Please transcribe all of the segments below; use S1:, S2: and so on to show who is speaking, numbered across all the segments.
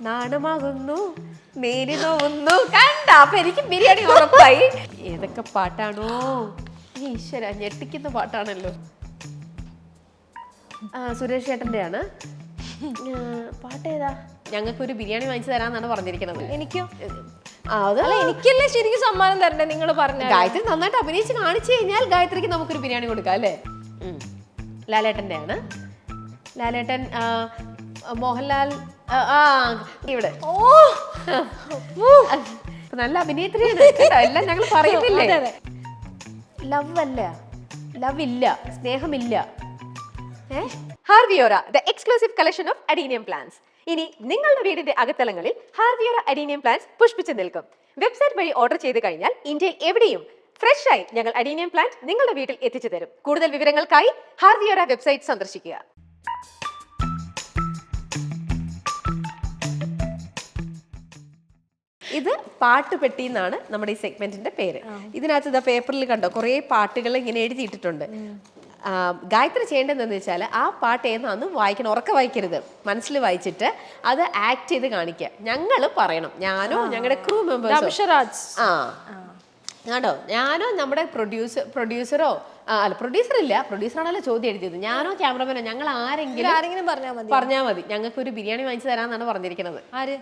S1: നാണമാകുന്നു നേരി നോവുന്നു കണ്ട. അപ്പൊ എനിക്ക് ബിരിയാണി ഉറപ്പായി. ഏതൊക്കെ പാട്ടാണോ ഈശ്വര, ഞെട്ടിക്കുന്ന പാട്ടാണല്ലോ. സുരേഷ് ചേട്ടന്റെ ആണ്. പാട്ടേതാ? ഞങ്ങൾക്കൊരു ബിരിയാണി വാങ്ങിച്ചു തരാന്നാണ് പറഞ്ഞിരിക്കുന്നത്.
S2: എനിക്കോ?
S1: അതല്ല,
S2: എനിക്കല്ലേ ശരിക്കും സമ്മാനം തരണ്ടേ? നിങ്ങൾ പറഞ്ഞ
S1: ഗായത്രി നന്നായിട്ട് അഭിനയിച്ച് കാണിച്ചു കഴിഞ്ഞാൽ ഗായത്രിക്ക് നമുക്കൊരു ബിരിയാണി കൊടുക്കാം അല്ലേ? ലാലേട്ടന്റെ ആണ്. ലാലേട്ടൻ മോഹൻലാൽ ഇവിടെ.
S2: ഓ
S1: നല്ല അഭിനേത്രിയാണ് എല്ലാം ഞങ്ങൾ പറയുന്നില്ലേ. ലവ് അല്ല, ലവ് ഇല്ല, സ്നേഹമില്ല. ഹാർവിയോറ the exclusive collection of adenium plants. ഇനി നിങ്ങളുടെ വീടിന്റെ അകത്തളങ്ങളിൽ ഹാർവിയോറ അഡീനിയം പ്ലാന്റ്സ് പുഷ്പിച്ചു നിൽക്കും. വെബ്സൈറ്റ് വഴി ഓർഡർ ചെയ്ത് കഴിഞ്ഞാൽ ഇന്ത്യയിൽ എവിടെയും ഫ്രഷ് ആയി ഞങ്ങൾ അഡീനിയം പ്ലാന്റ് നിങ്ങളുടെ വീട്ടിൽ എത്തിച്ചു തരും. കൂടുതൽ വിവരങ്ങൾക്കായി ഹാർവിയോറ വെബ്സൈറ്റ് സന്ദർശിക്കുക. ഇത് പാട്ടുപെട്ടി എന്നാണ് നമ്മുടെ ഈ സെഗ്മെന്റിന്റെ പേര്. ഇതിനകത്ത് ഇതാ പേപ്പറിൽ കണ്ടോ കുറേ പാട്ടുകൾ ഇങ്ങനെ എഴുതിയിട്ടിട്ടുണ്ട്. ഗായത്രി ചെയ്യേണ്ടതെന്ന് വെച്ചാൽ ആ പാട്ട് ഏതാന്ന് വായിക്കണം, ഉറക്കെ വായിക്കരുത്, മനസ്സിൽ വായിച്ചിട്ട് അത് ആക്ട് ചെയ്ത് കാണിക്കുക. ഞങ്ങൾ പറയണം, ഞാനോ ഞങ്ങളുടെ ക്രൂ മെമ്പേഴ്സോ. ആണോ, ഞാനോ നമ്മുടെ പ്രൊഡ്യൂസറോ അല്ല, പ്രൊഡ്യൂസർ ഇല്ല, പ്രൊഡ്യൂസറാണല്ലോ ചോദ്യം എഴുതിയത്. ഞാനോ ക്യാമറമാനോ ഞങ്ങൾ ആരെങ്കിലും പറഞ്ഞാൽ മതി. ഞങ്ങൾക്ക് ഒരു ബിരിയാണി വാങ്ങിച്ചു തരാന്നാണ് പറഞ്ഞിരിക്കുന്നത്. ആര്?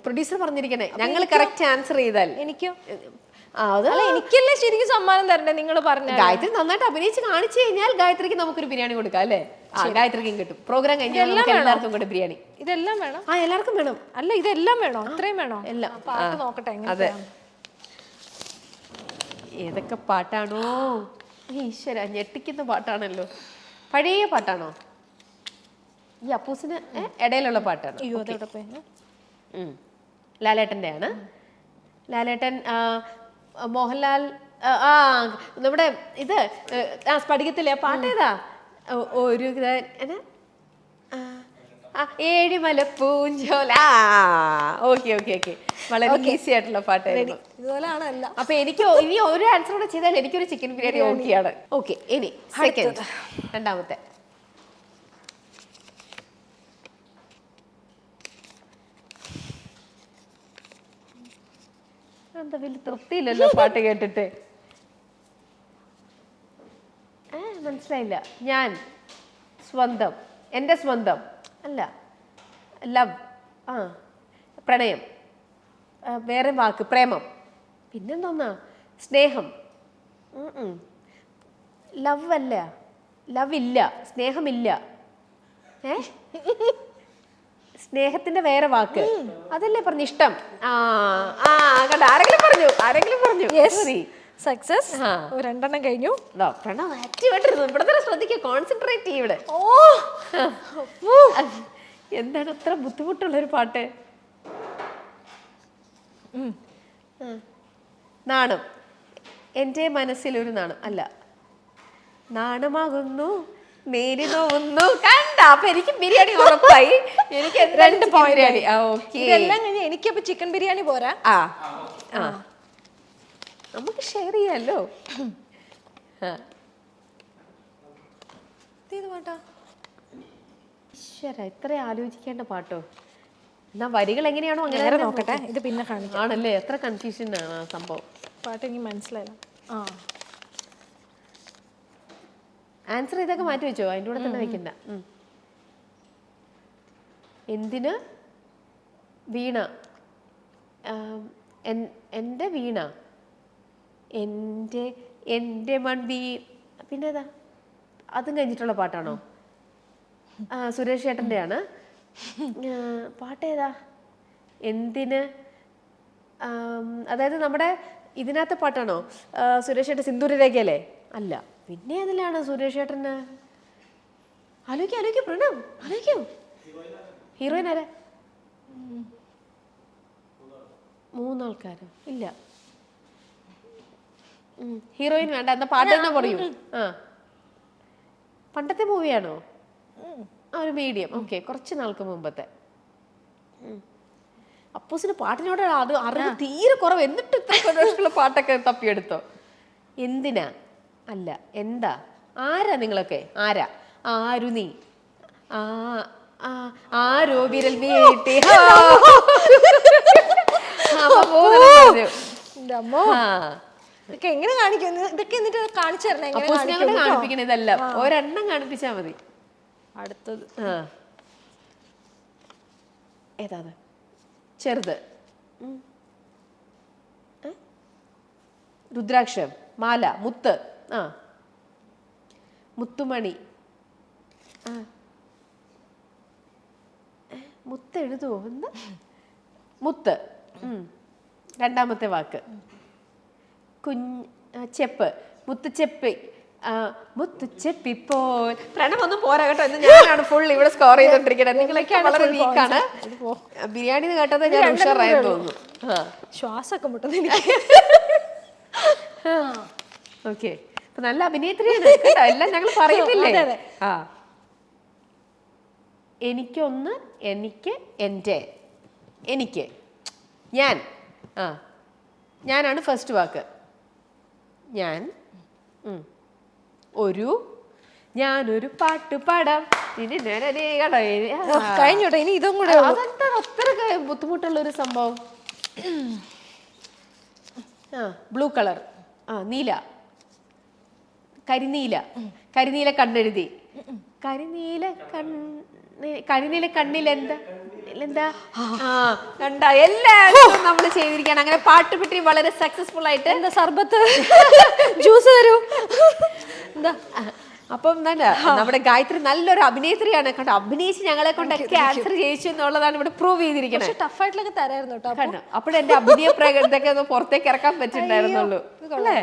S1: പ്രൊഡ്യൂസർ പറഞ്ഞിരിക്കണേ. ഞങ്ങൾ കറക്റ്റ് ആൻസർ ചെയ്താൽ. എനിക്കോ?
S2: എനിക്കല്ലേ ശരിക്കും സമ്മാനം തരണ്ടേ? നിങ്ങൾ പറഞ്ഞ
S1: ഗായത്രി നന്നായിട്ട് അഭിനയിച്ച് കാണിച്ചു കഴിഞ്ഞാൽ ഗായത്രിക്ക് നമുക്കൊരു ബിരിയാണി കൊടുക്കാം അല്ലേ? ഗായത്രിക്കും കിട്ടും. പ്രോഗ്രാം കഴിഞ്ഞാൽ എല്ലാവർക്കും കൂടെ ബിരിയാണി.
S2: ഇതെല്ലാം വേണം?
S1: എല്ലാവർക്കും വേണം.
S2: അല്ല, ഇതെല്ലാം വേണോ? അത്രയും വേണോ?
S1: എല്ലാം.
S2: പാട്ട് നോക്കട്ടെ.
S1: അതെ, ഏതൊക്കെ പാട്ടാണോ ഈശ്വര, ഞെട്ടിക്കുന്ന പാട്ടാണല്ലോ. പഴയ പാട്ടാണോ? ഈ അപ്പൂസിന് ഇടയിലുള്ള പാട്ടാണ്. ലാലേട്ടന്റെ ആണ്. ലാലേട്ടൻ മോഹൻലാൽ നമ്മുടെ ഇത് സ്ഫടികത്തിലെ പാട്ടേതാ? ഒരു ഏഴിമലപ്പൂഞ്ചോല. ഓക്കെ ഓക്കെ ഓക്കെ, വളരെ ഈസി ആയിട്ടുള്ള പാട്ടായിരുന്നു.
S2: ഇതുപോലെയാണല്ലോ.
S1: അപ്പൊ എനിക്ക് ഇനി ഒരു ആൻസർ കൂടെ ചെയ്താൽ എനിക്കൊരു ചിക്കൻ ബിരിയാണി ഓക്കെയാണ്. ഓക്കെ, ഇനി സെക്കൻഡ്, രണ്ടാമത്തെ. എന്താ വലിയ തൃപ്തിയില്ലല്ലോ പാട്ട് കേട്ടിട്ട്. മനസ്സിലായില്ല. ഞാൻ സ്വന്തം, എൻ്റെ സ്വന്തം അല്ല, ലവ്, പ്രണയം, വേറെ വാക്ക് പ്രേമം, പിന്നെന്തോന്നാ? സ്നേഹം. ലവ് അല്ല, ലവ് ഇല്ല, സ്നേഹമില്ല. സ്നേഹത്തിന്റെ വേറെ വാക്ക് അതല്ലേ പറഞ്ഞു? ഇഷ്ടം. കണ്ട, ആരെങ്കിലും പറഞ്ഞു.
S2: സക്സസ്. രണ്ടെണ്ണം കഴിഞ്ഞു.
S1: ഇവിടെ തന്നെ ശ്രദ്ധിക്കുക, കോൺസെൻട്രേറ്റ് ചെയ്യും ഇവിടെ. എന്താണ് അത്ര ബുദ്ധിമുട്ടുള്ളൊരു പാട്ട്? നാണം, എൻ്റെ മനസ്സിലൊരു നാണം അല്ല, നാണമാകുന്നു നേരി നോവുന്നു കണ്ട. അപ്പൊ എനിക്ക് ബിരിയാണി ഉറപ്പായി. എനിക്ക് 2 പോയിന്റ്.
S2: ഇതെല്ലാം കഴിഞ്ഞ് എനിക്കപ്പോ ചിക്കൻ ബിരിയാണി പോരാ.
S1: നമുക്ക് ഷെയർ ചെയ്യാലോ. ഈശ്വര, ഇത്ര ആലോചിക്കേണ്ട പാട്ടോ? എന്നാ വരികൾ എങ്ങനെയാണോ അങ്ങനെ
S2: നോക്കട്ടെ. ഇത് പിന്നെ കാണിക്കാം.
S1: ആണല്ലേ, എത്ര കൺഫ്യൂഷൻ ആണ് ആ സംഭവം.
S2: പാട്ട് എനിക്ക് മനസ്സിലായില്ല.
S1: ആൻസർ ഇതൊക്കെ മാറ്റി വെച്ചോ, അതിൻ്റെ കൂടെ തന്നെ വെക്കണ്ട. എന്തിന് വീണ? എൻ്റെ വീണ, എൻ്റെ മൺവീ. പിന്നെ ഏതാ? അതും കഴിഞ്ഞിട്ടുള്ള പാട്ടാണോ? സുരേഷ് ചേട്ടൻ്റെ ആണ്. പാട്ടേതാ? എന്തിന്, അതായത് നമ്മുടെ ഇതിനകത്തെ പാട്ടാണോ? സുരേഷ് ചേട്ടൻ സിന്ദൂരരേഖയല്ലേ? അല്ല, പിന്നെ അതിലാണ് സുരേഷ് ചേട്ടന്. ആലോചിക്കും പ്രണവ്, ആലോചിക്കും. ഹീറോയിൻ ആരാ? 3 ആൾക്കാരോ? ഇല്ല, ഹീറോയിൻ വേണ്ട, എന്നാ പാട്ട് തന്നെ പറയൂ. പണ്ടത്തെ മൂവിയാണോ? ഒരു മീഡിയം. ഓക്കെ, കുറച്ച് നാൾക്ക് മുമ്പത്തെ. അപ്പൂസിന് പാട്ടിനോട് അത് അറിവ് തീരെ കുറവ്, എന്നിട്ട് ഇത്ര പാട്ടൊക്കെ തപ്പിയെടുത്തോ? എന്തിനാ? അല്ല, എന്താ? ആരാ നിങ്ങളൊക്കെ? ആരാ? ആരു നീ? ആരോ വിരൽ നീട്ടി അപ്പൊ മോതിരം പറഞ്ഞു.
S2: എൻ്റെ അമ്മോ ഇതൊക്കെ എങ്ങനെ കാണിക്കും? ഇതൊക്കെ എന്നിട്ട് കാണിച്ചു തരണേ എങ്ങനെ
S1: അപ്പൂസിനെ കൊണ്ട് കാണിപ്പിക്കണ ഇതെല്ലാം ഒരെണ്ണം കാണിപ്പിച്ചാ മതി.
S2: അടുത്തത്
S1: ഏതാ ചെറുത്? രുദ്രാക്ഷം, മാല, മുത്ത്, മുത്തുമണി. മുത്ത് എഴുതുവോ? എന്താ മുത്ത്? രണ്ടാമത്തെ വാക്ക് ചെപ്പ്, മുത്തുചെപ്പി. മുത്തുചെപ്പിപ്പോൾ പ്രണവൊന്നും പോരാ കേട്ടോ. ഇന്ന് ഞാനാണ് ഫുൾ ഇവിടെ സ്കോർ ചെയ്തോണ്ടിരിക്കുന്നത്. നിങ്ങളൊക്കെ വളരെ വീക്കാണ്. ബിരിയാണി കേട്ടത് ഞാൻ ഉഷാറായെന്ന് തോന്നുന്നു.
S2: ശ്വാസമൊക്കെ മുട്ടുന്നത് എനിക്ക്.
S1: ഓക്കെ, അപ്പൊ നല്ല അഭിനേത്രിയാണ് കേട്ടോ. എല്ലാം ഞങ്ങൾ പറയുന്നില്ലേ? എനിക്കൊന്ന്, എനിക്ക്, എൻ്റെ, എനിക്ക്, ഞാൻ. ഞാനാണ് ഫസ്റ്റ് വാക്ക്. ഞാൻ ഞാനൊരു പാട്ട് പാടാം.
S2: കഴിഞ്ഞോട്ടെ, ഇനി ഇതും കൂടെ.
S1: അതെന്താ അത്ര ബുദ്ധിമുട്ടുള്ള ഒരു സംഭവം? ബ്ലൂ കളർ, നീല, കരിനീല. കരിനീല കണ്ണെഴുതി. കരിനീല കണ്ണിൽ എന്താ കണ്ടാ എല്ലാവരും നമ്മൾ ചെയ്തിരിക്കുകയാണ്. അങ്ങനെ പാട്ടുപെട്ടി വളരെ സക്സസ്ഫുൾ ആയിട്ട്.
S2: എന്താ സർബത്ത് ജ്യൂസ് തരൂ എന്താ?
S1: അപ്പം നമ്മുടെ ഗായത്രി നല്ലൊരു അഭിനേത്രിയാണ് കേട്ടോ. അഭിനയിച്ച് ഞങ്ങളെ കൊണ്ടൊക്കെ ആൻസർ ചെയ്യിച്ചു എന്നുള്ളതാണ് ഇവിടെ പ്രൂവ് ചെയ്തിരിക്കുന്നത്.
S2: ടഫായിട്ടുള്ളൊക്കെ തരായിരുന്നു കേട്ടോ.
S1: അപ്പോഴെന്റെ അഭിനയ പ്രകടനമൊക്കെ ഒന്ന് പുറത്തേക്ക് ഇറക്കാൻ പറ്റുന്നുണ്ടായിരുന്നുള്ളൂ അല്ലേ?